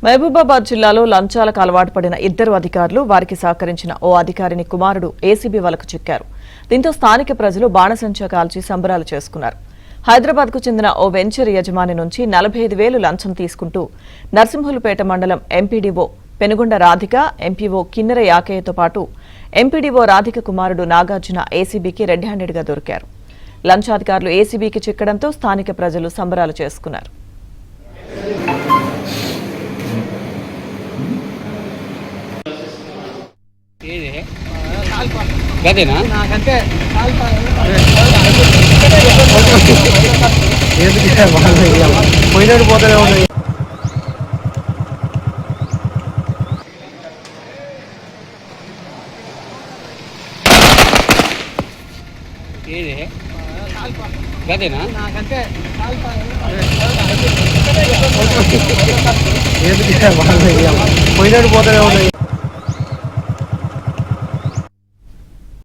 మహబూబాబాద్ జిల్లాలో లంచాలకు అలవాటు పడిన ఇద్దరు అధికారులు వారికి సహకరించిన ఓ అధికారిని కుమారుడు ఏసీబీ వలకు చిక్కారు. దీంతో స్థానిక ప్రజలు బాణసంచా కాల్చి సంబరాలు చేసుకున్నారు. హైదరాబాద్కు చెందిన ఓ వెంచర్ యజమాని నుంచి 45,000 లంచం తీసుకుంటూ నర్సింహులపేట మండలం ఎంపీడీఓ పెనుగొండ రాధిక, ఎంపీఓ కిన్నెర యాకయ్యతో పాటు ఎంపీడీఓ రాధిక కుమారుడు నాగార్జున ఏసీబీకి రెడ్ హ్యాండెడ్గా దొరికారు. లంచాధికారులు ఏసీబీకి చిక్కడంతో స్థానిక ప్రజలు సంబరాలు చేసుకున్నారు. గదేనా నాకంటే పోయినట్టు పోతూనే ఉన్నాయి. గదేనా నాకంటే పోయినట్టు పోతూనే ఉన్నాయి.